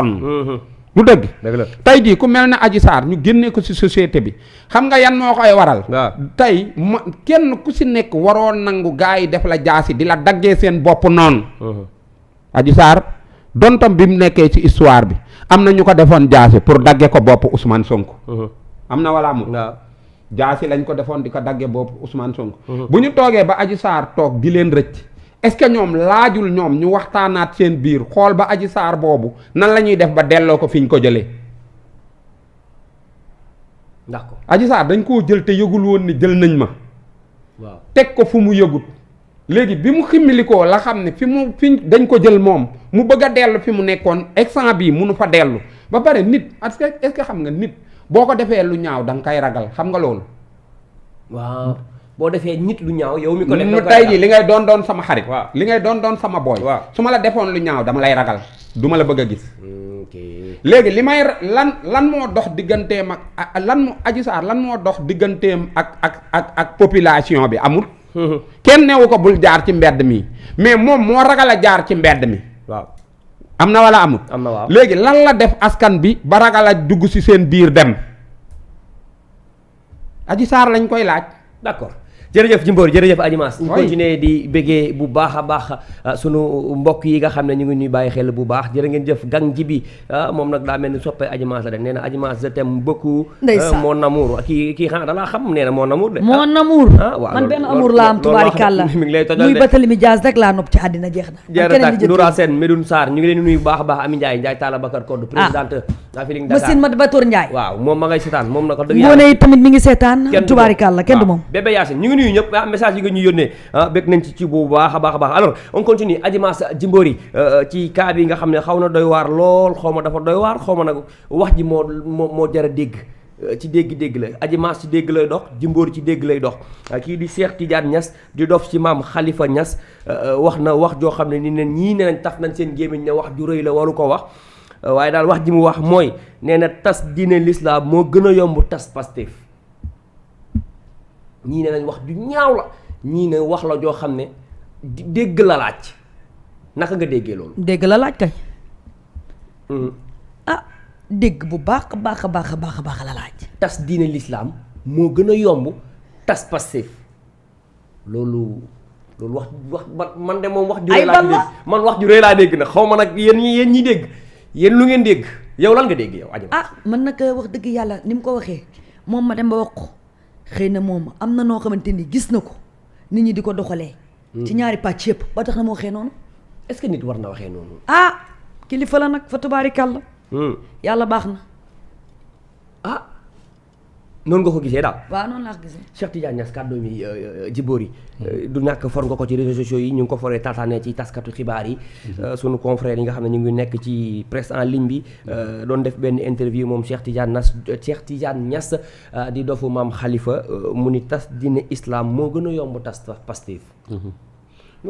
lu dëgg tey jii ku mel ne Adji Sarr ñu génnee ko ci société bi xam nga yan moo koy waral tey kenn ku ci nekk waroon nangu gars yi def la jaasi di la daggee seen bopp noonu Adji Sarr dontam bi mu nekkee ci histoire bi am na ñu ko defoon jaasi pour dagge ko bopp Ousmane Sonko am na wala amul jaasi lañ ko defoon di ko dagge bopp Ousmane Sonko bu ñu toogee ba Adji Sarr toog di leen rëcc est-ce que ñoom laajul ñoom ñu waxtaanaat seen biir xool ba Adji Sarr boobu nan la ñuy def ba delloo ko fi ñu ko jëlee d'accord Adji Sarr dañ koo jël te yëgul woon ni jël nañ ma waaw teg ko fu mu yëgut léegi bi mu ximmilikoo la xam ne fi dañ ko jël moom mu bëgg a dellu fi mu nekkoon instant bii munu fa dellu ba pare nit est-ce que xam nga nit boo ko defee lu ñaaw da nga koy ragal xam nga loolu waaw boo defee nit lu ñaaw yow mi ko def tey jii li ngay doon sama xarit waaw li ngay doon sama booy waaw su ma la defoon lu ñaaw dama lay ragal du ma la bëgg a gis léegi li may lan moo dox digganteem ak Adji Sarr lan moo dox digganteem ak population bi amul kenn newu ko bul jaar ci mbedd mi mais moom moo ragal a jaar ci mbedd mi waaw am na wala amul am na waaw léegi lan la def askan bi ba ragal a dugg ci seen biir dem Adji Sarr lañ koy laaj d'accord jërëjëf Jimbori jërëjëf Adji Mass ñu continuer di béggee bu baax a baax sunu mbokk yi nga xam ne ñu ngi ñuy bàyyi xel bu baax jërë ngeen jëf gang ji bi moom nag daa mel ni soppe Adji Mass la de nee na Adji Mass je t'aime beaucoup mon amour kii xanaa dalaa xam nee na mon amour de mon amour man benn amour laa am tubaarikàlla mi ngi lay tojal muy Barthélémy Dias rek laa nopp ci àddina jeex na jërëjëf Noura Sène Medoune Sarr ñu ngi leen di nuyu bu baax a baax Ami Ndiaye Talla Bakar Codou présidente Feeling Dakar Massine Mati Batour Ndiaye waaw moom ma ngay seetaan moom na ko dëgg yàlla Ngoné tamit mi ngi seetaan tubaarikàlla kenn du moom bébé Yacine ñu ngi nuyu ñëpp message yi nga ñu yónnee bëgg nañ ci bu baax a baax a baax alors on continue Adji Mass Jimbori ci cas bi nga xam ne xaw na doy waar lool xaw ma dafa doy waar xaw ma nag wax ji moo jar a dégg ci dégg-dégg la Adji Mass ci dégg lay dox Jimbori ci dégg lay dox kii di Cheikh Tidiane Niass di dof ci maam Khalifa Niass wax na wax joo xam ne ni ne ñii ne nañ taf nañ seen gémmiñ ne wax ju rëy la waru ko wax waaye daal wax ji mu wax mooy nee na tas diine l'islam moo gën a yomb tas Pastef ñii ne nañ wax ju ñaaw la ñii ne wax la joo xam ne dégg la laaj naka nga déggee loolu. dégg la laaj kay. dégg bu baax a baax a baax a baax a baax la laaj. tas diine l'islam moo gën a yomb tas Pastef loolu wax man de moom wax ju rëy laa dégg man wax ju rëy laa dégg nag xaw ma nag yéen ñi dégg yéen lu ngeen dégg yow lan nga dégg yow Adji Mass. man nag wax dëgg yàlla ni mu ko waxee moom ma dem ba wax ko xëy na moom am na noo xamante ni gis na ko nit ñi di ko doxalee. ci ñaari pàcc yëpp ba tax na ma waxee noonu. est-ce que nit war na waxee noonu. kilifa la nag fa tubaarikàlla. yàlla baax na. noonu nga ko gisee daal. waaw noonu laa ko gisee. Cheikh Tidiane Niass kàddu mi Jimbori du ñàkk for nga ko ci réseaux sociaux yi ñu ngi ko foree taataane ci taskatu xibaar yi. sunu confrères yi nga xam ne ñu ngi nekk ci presse en ligne bi. doon def benn interview moom Cheikh Tidiane Niass di dofu maam Khalifa mu ni tas diine islam moo gën a yomb tas Pastef.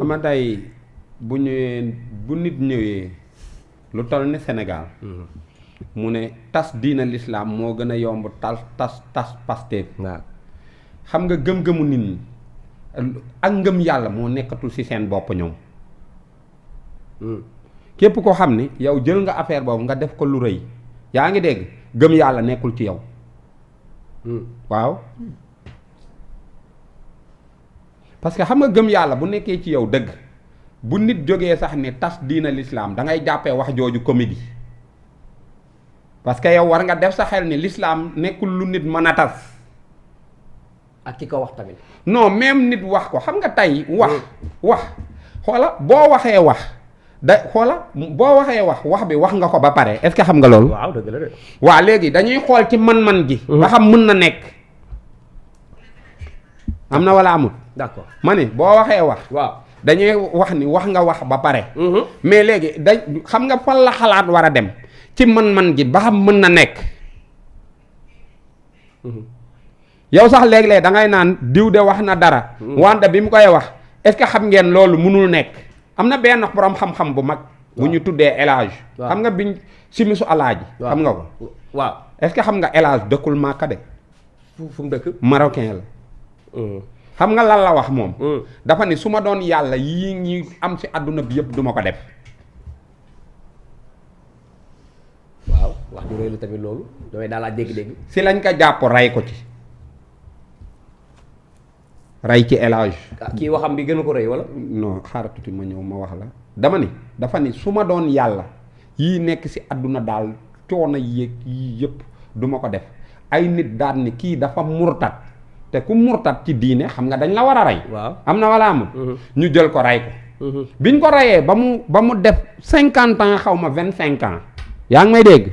ama tey bu nit ñëwee lu toll ni Sénégal. mu ne tas diina l'islam moo gën a yomb tas Pastef. waaw xam nga gëm-gëmu nit ñi ak ngëm yàlla moo nekkatul ci seen bopp ñoom. képp koo xam ni yow jël nga affaire boobu nga def ko lu rëy yaa ngi dégg gëm yàlla nekkul ci yow. waaw parce que xam nga gëm yàlla bu nekkee ci yow dëgg bu nit jógee sax ni tas diina l'islam da ngay jàppee wax jooju comédie. parce que yow war nga def sa xel ni l'islam nekkul lu nit mën a tas. ak ki ko wax tamit. non même nit wax ko xam nga tey wax xoola boo waxee wax bi wax nga ko ba pare est-ce que xam nga loolu. waaw dëgg la de. waaw léegi dañuy xool ci man-man gi. ba xam mën na nekk. am na wala amul. d'accord ma ni boo waxee wax. waaw dañuy wax ni wax nga wax ba pare. mais léegi xam nga fan la xalaat war a dem. ci man-man gi ba xam mën na nekk. yow sax léeg-léeg da ngay naan diw de wax na dara. wante bi mu koy wax est-ce que xam ngeen loolu mënul nekk. am na benn borom xam-xam bu mag. bu ñu tuddee El Hadj. xam nga biñ simisu alaaji. xam nga ko. waaw est-ce que xam nga El Hadj dëkkul Màkka de. fu mu dëkk. marocain la. xam nga lan la wax moom. dafa ni su ma doon yàlla yii ñi am ci àdduna bi yëpp duma ko def. bu rëy la tamit loolu damay daal laa dégg-dégg. si lañ ko jàpp rey ko ci rey ci élage. kii waxam bi gën ko rëy wala. non xaaral tuuti ma ñëw ma wax la dama ni dafa ni su ma doon yàlla yii nekk si àdduna daal coono yéeg yii yëpp du ma ko def ay nit daan ni kii dafa murtat te ku murtat ci diine xam nga dañ la war a rey. waaw am na wala amul. ñu jël ko rey ko. biñ ko reyee ba mu def 50 ans xaw ma 25 ans. yaa ngi may dégg.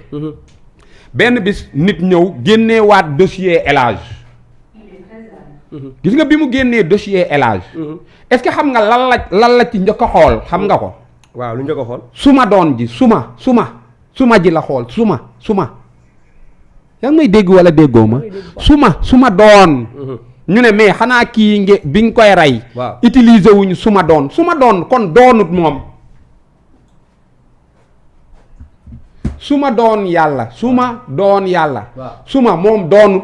benn bis nit ñëw génneewaat dossier élage. gis nga bi mu génnee dossier élage. est-ce que xam nga lan la ci njëkk a xool xam nga ko. waaw lu njëkk a xool. suma doon ji suma ji la xool suma. yaa ngi may dégg wala déggoo ma. suma doon. ñu ne mais xanaa kii bi nga koy rey. waaw utiliser wuñu suma doon kon doonut moom. suma doon yàlla. waaw suma moom doonut.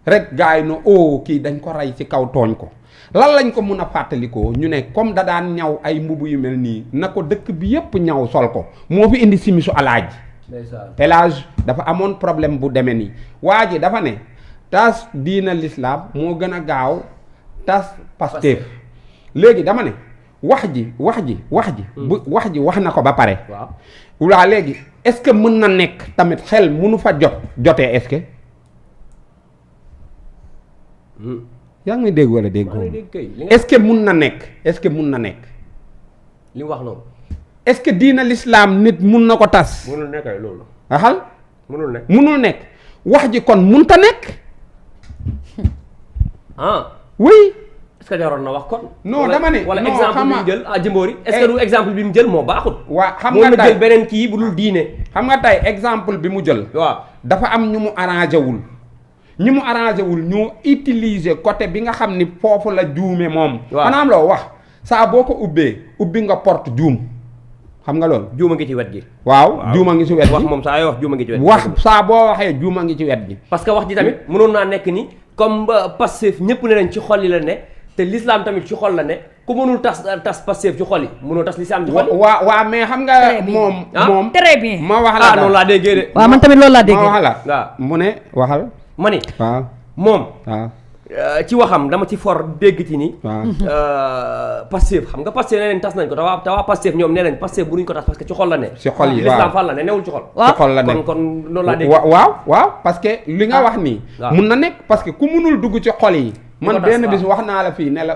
rek gars yi no kii dañ ko rey ci kaw tooñ ko lan lañ ko mun a fàttalikoo ñu ne comme da daan ñaw ay mbubu yu mel nii na ko dëkk bi yépp ñaw sol ko moo fi indi simisu alaaji élage dafa amoon problème bu demee nii waa ji dafa ne tas diina l'islam moo gën a gaaw tas Pastef léegi dama ne wax ji bu wax ji wax na ko ba pare waa léegi est-ce que mën na nekk tamit xel mënu fa jotee est-ce que yaa ngi may dégg wala déggoo est-ce que mun na nekk li mu wax noonu est-ce que diina l'islam nit mun na ko tas mënul nekk loolu axal mënul nekk wax ji kon munta nekk oui est-ce que jaroon na wax kon non dama ne wala exemple bi mu jël Jimbori est-ce que du exemple bi mu jël moo baaxut waa xam nga tey jël beneen kii bu dul diine xam nga tey exemple bi mu jël waaw dafa am ñu mu arrangé wul ñoo utiliser côté bi nga xam ni foofu la juume moom maanaam loo wax saa boo ko ubbi nga porte juum xam nga loolu juuma ngi ci wet gi waaw juuma ngi ci wet gi wax moom saa yoo wax juuma ngi ci wet gi wax saa boo waxee juuma ngi ci wet gi parce que wax ji tamit mënoon naa nekk ni comme Pastef ñëpp ne nañ ci xol yi la ne te l'islam tamit ci xol la ne ku mënul tas Pastef ci xol yi mënoo tas l'islam ci xol yi waaw mais xam nga moom très bien ma wax la noonu laa déggee de waaw man tamit loolu laa déggee ma wax la mu ne waxal ma ni waaw moom waaw ci waxam dama ci for dégg ci ni Pastef xam nga Pastef nee nañ tas nañ ko te waa Pastef ñoom nee nañ Pastef bu nuñ ko tas parce que ci xol la ne ci xol yi l'islam fan la ne newul ci xol ci xol la ne kon loolu laa dégg waaw parce que li nga wax nii mun na nekk parce que ku munul dugg ci xol yi man benn bis wax naa la fii ne la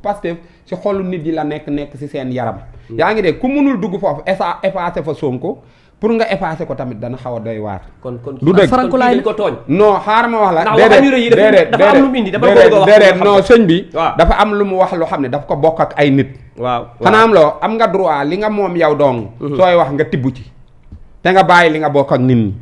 Pastef ci xolu nit yi la nekk ci seen yaram yaa ngi dégg ku munul dugg foofu effacé fa Sonko pour nga effacer ko tamit dana xaw a doy waar. kon du dëgg dañ ko tooñ. non xaaral ma wax la. déedéet dafa am lu mu indi dafa bëgg a wax déedéet non sëñ bi. dafa am lu mu wax loo xam ne daf ko bokk ak ay nit. waaw xanaa am loo am nga droit li nga moom yow dong. sooy wax nga tibb ci. te nga bàyyi li nga bokk ak nit ñi.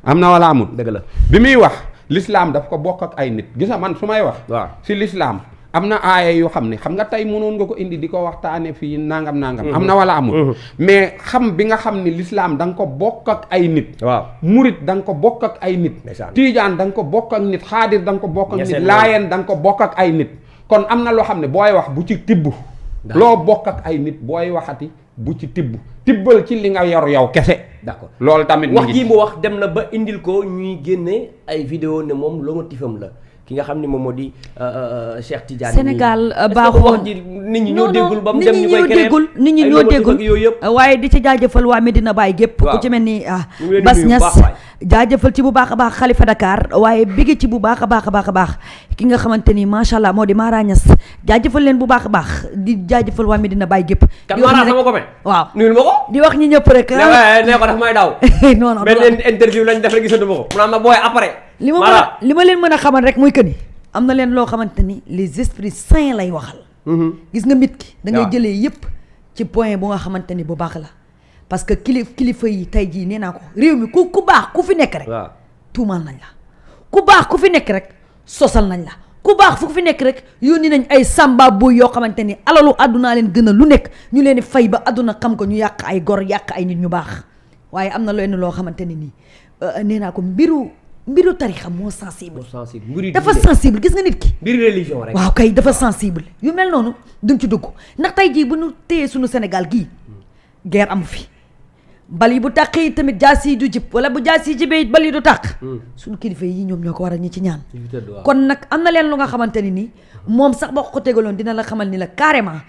am na wala amul. dëgg la bi muy wax l'islam daf ko bokk ak ay nit gis nga man su may wax. waaw si l'islam am na aaya yoo xam ne xam nga tey mënoon nga ko indi di ko waxtaane fii nangam. am na wala amul. mais xam bi nga xam ni l'islam da nga ko bokk ak ay nit. waaw murit da nga ko bokk ak ay nit. tiijaan da nga ko bokk ak nit xaadir da nga ko bokk ak nit. laayeen da nga ko bokk ak ay nit. kon am na loo xam ne booy wax bu ci tibb. loo bokk ak ay nit booy waxati bu ci tibbal ci li nga yor yow kese. d'accord loolu tamit wax ji mu wax dem na ba indil ko ñuy génne ay vidéo ne moom lomotifam la. ki nga xam ni moom moo di Cheikh Tidiane Sénégal baaxoon nit ñi ñoo déggul ba mu dem ñu koy nit ñi ñoo déggul waaye di ci jaajëfal waa Medina Baye gépp ku ci mel ni Bass Niass jaajëfal ci bu baax a baax Khalifa Dakar waaye bigi ci bu baax a baax ki nga xamante ni macha allah moo di Mara Niass jaajëfal leen bu baax a baax di jaajëfal waa Medina Baye gépp kan Mara sama ko waaw nuyul ma ko di wax ñi ñëpp rek ne ko daf may daw non benn interview lañ def rek gisatu ma ko mu naan ma booy après li ma leen mën a xamal rek muy que ni am na leen loo xamante ni les esprits saints lay waxal. gis nga mit ki da ngay jëlee yépp ci point bu nga xamante ni bu baax la parce que kilifa yi tey jii nee naa ko réew mi ku baax ku fi nekk rek. tuumaal nañ la ku baax ku fi nekk rek sosal nañ la ku baax fu fi nekk rek yónni nañ ay samba boy yoo xamante ni alalu àddunaa leen gën a lu nekk ñu leen di fay ba àdduna xam ko ñu yàq ay gor yàq ay nit ñu baax waaye am na leen loo xamante ni nii nee naa ko mbiru tarixa moo sensible dafa sensible gis nga nit ki mbiru religion rek waaw kay dafa sensible yu mel noonu duñ ci dugg ndax tey jii bu ñu téyee suñu Sénégal gii guerre amu fi bal yi bu tàqee yi tamit jaas yi du jib wala bu jaas yi jibee bal yi du tàq suñu kilifa yi ñoom ñoo ko war a ñi ci ñaan kon nag am na leen lu nga xamante ni nii moom sax boo ko tegaloon dina la xamal ni la carrément